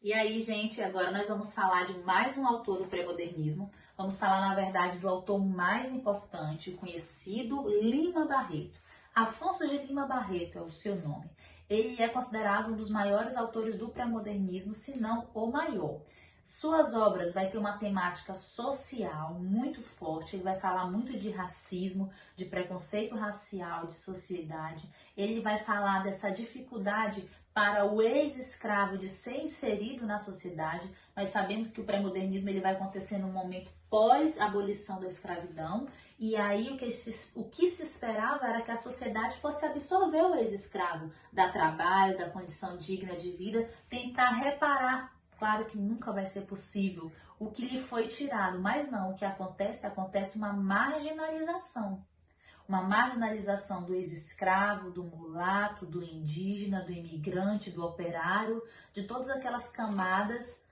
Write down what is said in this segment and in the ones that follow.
E aí, gente, agora nós vamos falar de mais um autor do pré-modernismo. Vamos falar, na verdade, do autor mais importante, o conhecido Lima Barreto. Afonso de Lima Barreto é o seu nome. Ele é considerado um dos maiores autores do pré-modernismo, se não o maior. Suas obras vai ter uma temática social muito forte, ele vai falar muito de racismo, de preconceito racial, de sociedade. Ele vai falar dessa dificuldade para o ex-escravo de ser inserido na sociedade. Nós sabemos que o pré-modernismo ele vai acontecer no momento pós-abolição da escravidão, e aí o que se esperava era que a sociedade fosse absorver o ex-escravo, dar trabalho, dar condição digna de vida, tentar reparar. Claro que nunca vai ser possível o que lhe foi tirado, mas não, o que acontece uma marginalização. Uma marginalização do ex-escravo, do mulato, do indígena, do imigrante, do operário, de todas aquelas camadas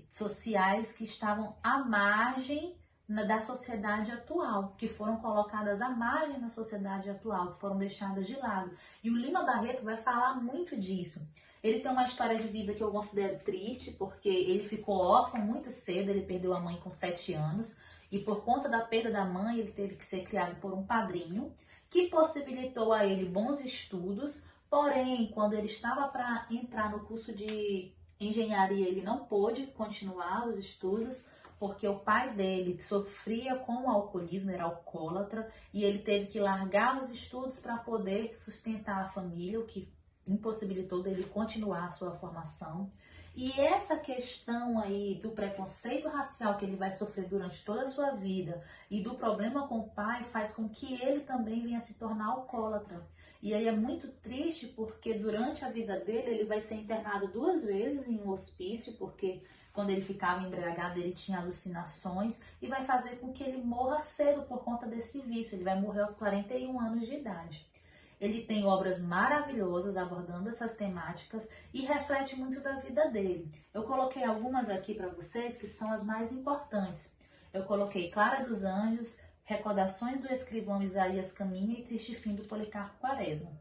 sociais que estavam à margem da sociedade atual, que foram colocadas à margem na sociedade atual, que foram deixadas de lado. E o Lima Barreto vai falar muito disso. Ele tem uma história de vida que eu considero triste, porque ele ficou órfão muito cedo, ele perdeu a mãe com 7 anos, e por conta da perda da mãe, ele teve que ser criado por um padrinho, que possibilitou a ele bons estudos, porém, quando ele estava para entrar no curso de engenharia, ele não pôde continuar os estudos, porque o pai dele sofria com o alcoolismo, era alcoólatra, e ele teve que largar os estudos para poder sustentar a família, o que impossibilitou dele continuar a sua formação. E essa questão aí do preconceito racial que ele vai sofrer durante toda a sua vida e do problema com o pai faz com que ele também venha se tornar alcoólatra. E aí é muito triste porque durante a vida dele ele vai ser internado 2 vezes em um hospício, porque quando ele ficava embriagado ele tinha alucinações, e vai fazer com que ele morra cedo por conta desse vício. Ele vai morrer aos 41 anos de idade. Ele tem obras maravilhosas abordando essas temáticas e reflete muito da vida dele. Eu coloquei algumas aqui para vocês que são as mais importantes. Eu coloquei Clara dos Anjos, Recordações do Escrivão Isaías Caminha e Triste Fim do Policarpo Quaresma.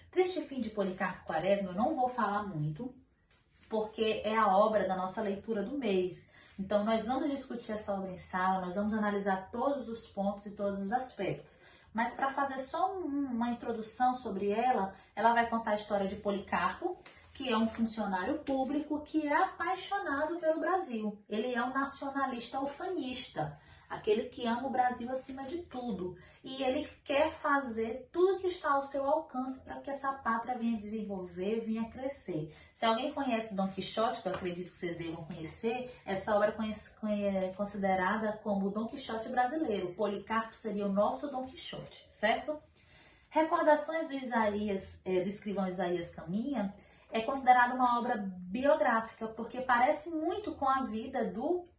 Triste Fim de Policarpo Quaresma eu não vou falar muito, porque é a obra da nossa leitura do mês. Então nós vamos discutir essa obra em sala, nós vamos analisar todos os pontos e todos os aspectos. Mas para fazer só uma introdução sobre ela, ela vai contar a história de Policarpo, que é um funcionário público que é apaixonado pelo Brasil. Ele é um nacionalista ufanista, aquele que ama o Brasil acima de tudo. E ele quer fazer tudo que está ao seu alcance para que essa pátria venha desenvolver, venha crescer. Se alguém conhece Dom Quixote, que eu acredito que vocês devam conhecer, essa obra é considerada como o Dom Quixote brasileiro. Policarpo seria o nosso Dom Quixote, certo? Recordações do escrivão Isaías Caminha é considerada uma obra biográfica, porque parece muito com a vida do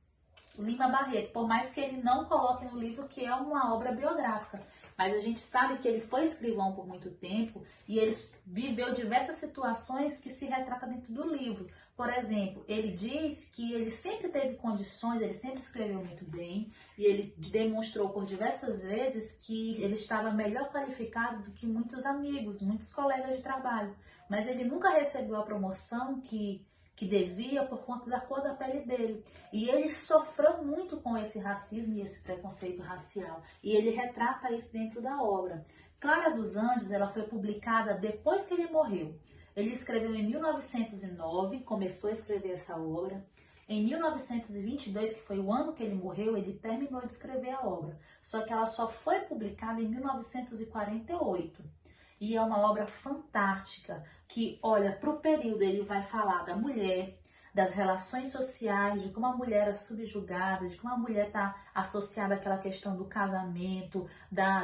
Lima Barreto, por mais que ele não coloque no livro que é uma obra biográfica. Mas a gente sabe que ele foi escrivão por muito tempo e ele viveu diversas situações que se retratam dentro do livro. Por exemplo, ele diz que ele sempre teve condições, ele sempre escreveu muito bem e ele demonstrou por diversas vezes que ele estava melhor qualificado do que muitos amigos, muitos colegas de trabalho. Mas ele nunca recebeu a promoção que devia por conta da cor da pele dele. E ele sofreu muito com esse racismo e esse preconceito racial. E ele retrata isso dentro da obra. Clara dos Anjos, ela foi publicada depois que ele morreu. Ele escreveu em 1909, começou a escrever essa obra. Em 1922, que foi o ano que ele morreu, ele terminou de escrever a obra. Só que ela só foi publicada em 1948. E é uma obra fantástica que olha para o período, ele vai falar da mulher, das relações sociais, de como a mulher é subjugada, de como a mulher está associada àquela questão do casamento,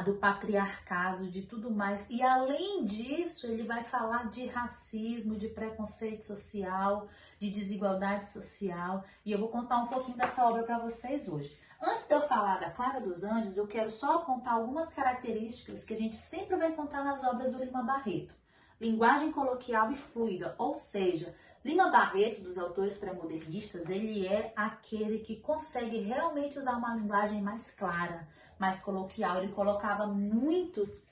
do patriarcado, de tudo mais. E além disso, ele vai falar de racismo, de preconceito social, de desigualdade social. E eu vou contar um pouquinho dessa obra para vocês hoje. Antes de eu falar da Clara dos Anjos, eu quero só apontar algumas características que a gente sempre vai encontrar nas obras do Lima Barreto. Linguagem coloquial e fluida, ou seja, Lima Barreto, dos autores pré-modernistas, ele é aquele que consegue realmente usar uma linguagem mais clara, mais coloquial. Ele colocava muitos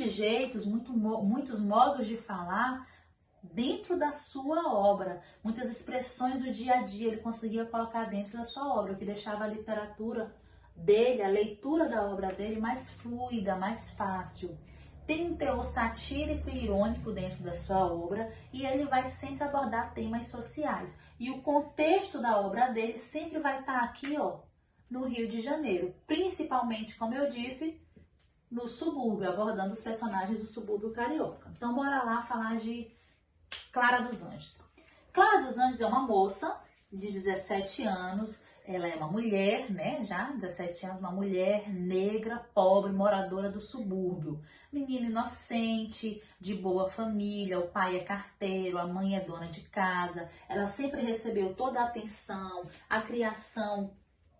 jeitos, muitos modos de falar dentro da sua obra. Muitas expressões do dia a dia ele conseguia colocar dentro da sua obra, o que deixava a literatura dele, a leitura da obra dele mais fluida, mais fácil. Tem um teor satírico e irônico dentro da sua obra e ele vai sempre abordar temas sociais. E o contexto da obra dele sempre vai estar aqui, ó, no Rio de Janeiro, principalmente, como eu disse, no subúrbio, abordando os personagens do subúrbio carioca. Então, bora lá falar de Clara dos Anjos. Clara dos Anjos é uma moça de 17 anos, ela é uma mulher, né, já 17 anos, uma mulher negra, pobre, moradora do subúrbio. Menina inocente, de boa família, o pai é carteiro, a mãe é dona de casa. Ela sempre recebeu toda a atenção, a criação,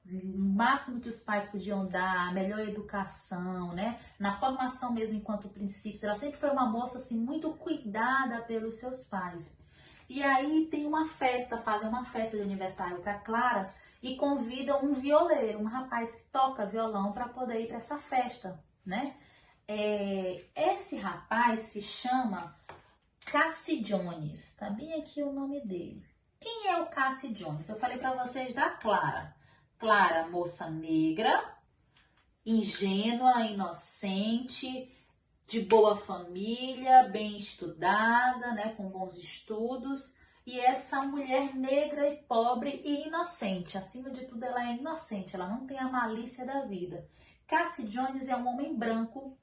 o máximo que os pais podiam dar, a melhor educação, né? Na formação mesmo enquanto princípios. Ela sempre foi uma moça assim muito cuidada pelos seus pais. E aí tem uma festa, fazem uma festa de aniversário com a Clara e convidam um violeiro, um rapaz que toca violão para poder ir para essa festa, né? Esse rapaz se chama Cassie Jones, tá bem aqui o nome dele. Quem é o Cassie Jones? Eu falei para vocês da Clara. Clara, moça negra, ingênua, inocente, de boa família, bem estudada, né, com bons estudos. E essa mulher negra e pobre e inocente. Acima de tudo, ela é inocente, ela não tem a malícia da vida. Cassie Jones é um homem branco,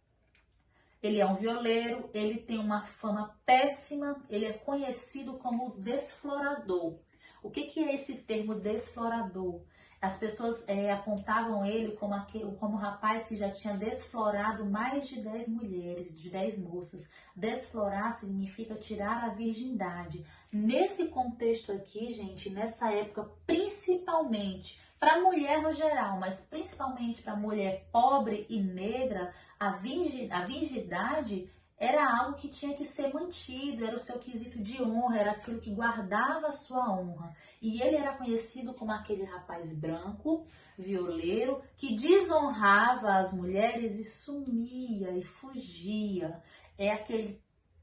ele é um violeiro, ele tem uma fama péssima, ele é conhecido como desflorador. O que é esse termo desflorador? As pessoas apontavam ele como rapaz que já tinha desflorado mais de 10 mulheres, de 10 moças. Desflorar significa tirar a virgindade. Nesse contexto aqui, gente, nessa época, principalmente para a mulher no geral, mas principalmente para a mulher pobre e negra, a virgindade era algo que tinha que ser mantido, era o seu quesito de honra, era aquilo que guardava a sua honra. E ele era conhecido como aquele rapaz branco, violeiro, que desonrava as mulheres e sumia e fugia. É aquele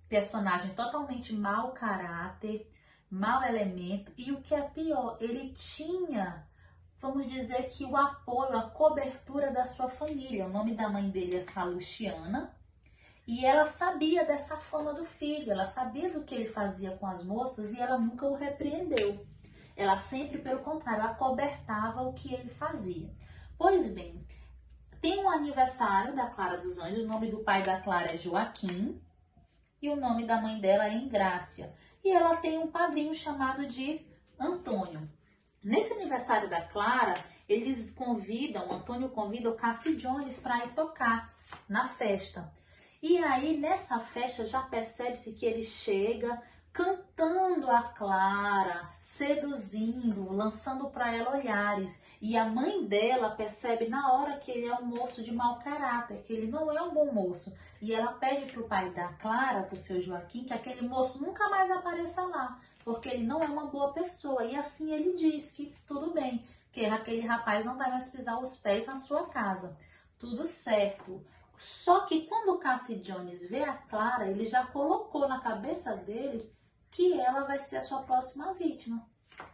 personagem totalmente mau caráter, mau elemento, e o que é pior, ele tinha, vamos dizer que o apoio, a cobertura da sua família. O nome da mãe dele é Salustiana. E ela sabia dessa fama do filho, ela sabia do que ele fazia com as moças e ela nunca o repreendeu. Ela sempre, pelo contrário, acobertava o que ele fazia. Pois bem, tem um aniversário da Clara dos Anjos, o nome do pai da Clara é Joaquim e o nome da mãe dela é Engrácia. E ela tem um padrinho chamado de Antônio. Nesse aniversário da Clara, Antônio convida o Cassie Jones para ir tocar na festa. E aí, nessa festa, já percebe-se que ele chega cantando a Clara, seduzindo, lançando para ela olhares. E a mãe dela percebe na hora que ele é um moço de mau caráter, que ele não é um bom moço. E ela pede para o pai da Clara, para o seu Joaquim, que aquele moço nunca mais apareça lá, porque ele não é uma boa pessoa. E assim ele diz que tudo bem, que aquele rapaz não vai mais pisar os pés na sua casa. Tudo certo. Só que quando o Cassie Jones vê a Clara, ele já colocou na cabeça dele que ela vai ser a sua próxima vítima,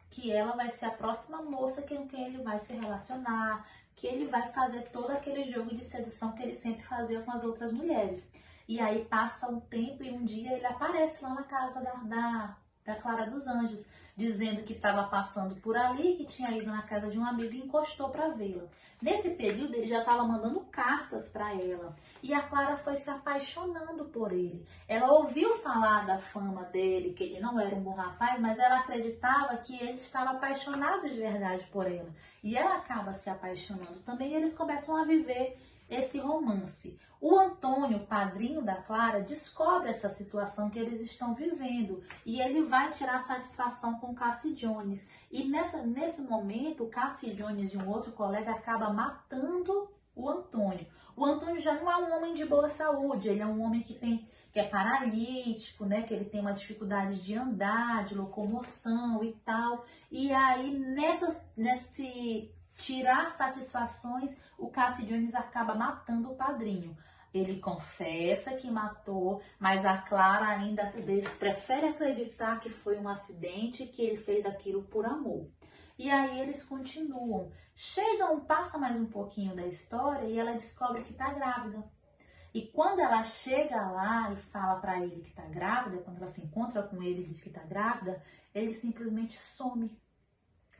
que ela vai ser a próxima moça com quem ele vai se relacionar, que ele vai fazer todo aquele jogo de sedução que ele sempre fazia com as outras mulheres. E aí passa um tempo e um dia ele aparece lá na casa da Clara dos Anjos, dizendo que estava passando por ali, que tinha ido na casa de um amigo e encostou para vê-la. Nesse período ele já estava mandando cartas para ela e a Clara foi se apaixonando por ele. Ela ouviu falar da fama dele, que ele não era um bom rapaz, mas ela acreditava que ele estava apaixonado de verdade por ela. E ela acaba se apaixonando também e eles começam a viver esse romance. O Antônio, padrinho da Clara, descobre essa situação que eles estão vivendo e ele vai tirar satisfação com Cassie Jones. E nesse momento, o Cassie Jones e um outro colega acabam matando o Antônio. O Antônio já não é um homem de boa saúde, ele é um homem que é paralítico, né? Que ele tem uma dificuldade de andar, de locomoção e tal. E aí, nesse tirar satisfações, o Cassie Jones acaba matando o padrinho. Ele confessa que matou, mas a Clara ainda prefere acreditar que foi um acidente, que ele fez aquilo por amor. E aí eles continuam. Passa mais um pouquinho da história e ela descobre que está grávida. E quando ela chega lá e fala para ele que está grávida, quando ela se encontra com ele e diz que está grávida, ele simplesmente some.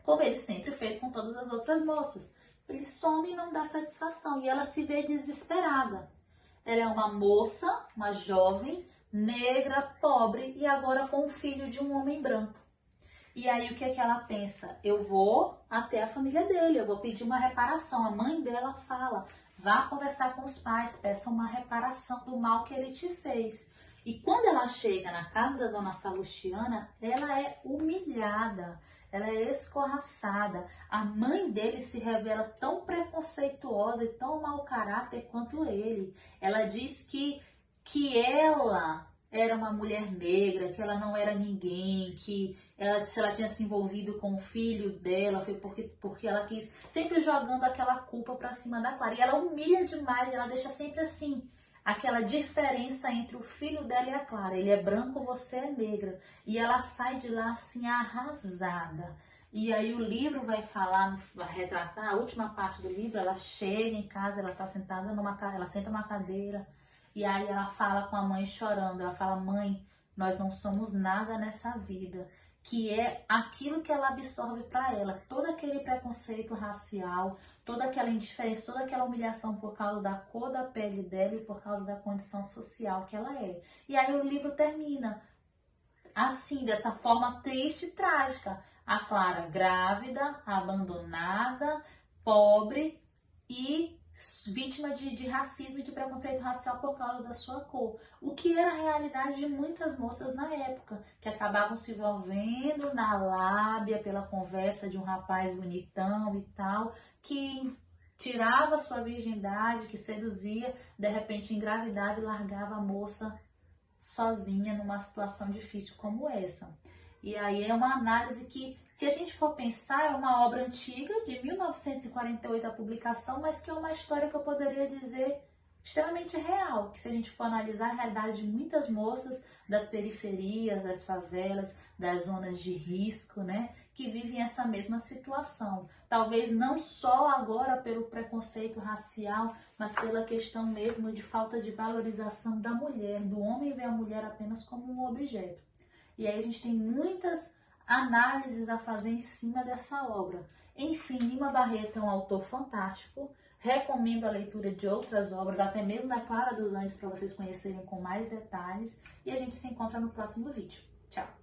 Como ele sempre fez com todas as outras moças. Ele some e não dá satisfação. E ela se vê desesperada. Ela é uma moça, uma jovem, negra, pobre e agora com o filho de um homem branco. E aí o que é que ela pensa? Eu vou até a família dele, eu vou pedir uma reparação. A mãe dela fala, vá conversar com os pais, peça uma reparação do mal que ele te fez. E quando ela chega na casa da dona Salustiana, ela é humilhada, ela é escorraçada. A mãe dele se revela tão preconceituosa e tão mau caráter quanto ele. Ela diz que ela era uma mulher negra, que ela não era ninguém, que se ela tinha se envolvido com o filho dela, foi porque ela quis, sempre jogando aquela culpa pra cima da Clara. E ela humilha demais, ela deixa sempre assim, aquela diferença entre o filho dela e a Clara. Ele é branco, você é negra. E ela sai de lá assim, arrasada. E aí o livro vai retratar, a última parte do livro, ela chega em casa, ela tá sentada ela senta numa cadeira, e aí ela fala com a mãe chorando, ela fala, mãe, nós não somos nada nessa vida, que é aquilo que ela absorve para ela, todo aquele preconceito racial, toda aquela indiferença, toda aquela humilhação por causa da cor da pele dela e por causa da condição social que ela é. E aí o livro termina assim, dessa forma triste e trágica. A Clara grávida, abandonada, pobre e vítima de racismo e de preconceito racial por causa da sua cor. O que era a realidade de muitas moças na época, que acabavam se envolvendo na lábia pela conversa de um rapaz bonitão e tal, que tirava sua virgindade, que seduzia, de repente engravidava e largava a moça sozinha numa situação difícil como essa. E aí é uma análise que, se a gente for pensar, é uma obra antiga, de 1948 a publicação, mas que é uma história que eu poderia dizer extremamente real, que se a gente for analisar a realidade de muitas moças das periferias, das favelas, das zonas de risco, né, que vivem essa mesma situação. Talvez não só agora pelo preconceito racial, mas pela questão mesmo de falta de valorização da mulher, do homem ver a mulher apenas como um objeto. E aí a gente tem muitas análises a fazer em cima dessa obra. Enfim, Lima Barreto é um autor fantástico. Recomendo a leitura de outras obras, até mesmo da Clara dos Anjos, para vocês conhecerem com mais detalhes. E a gente se encontra no próximo vídeo. Tchau!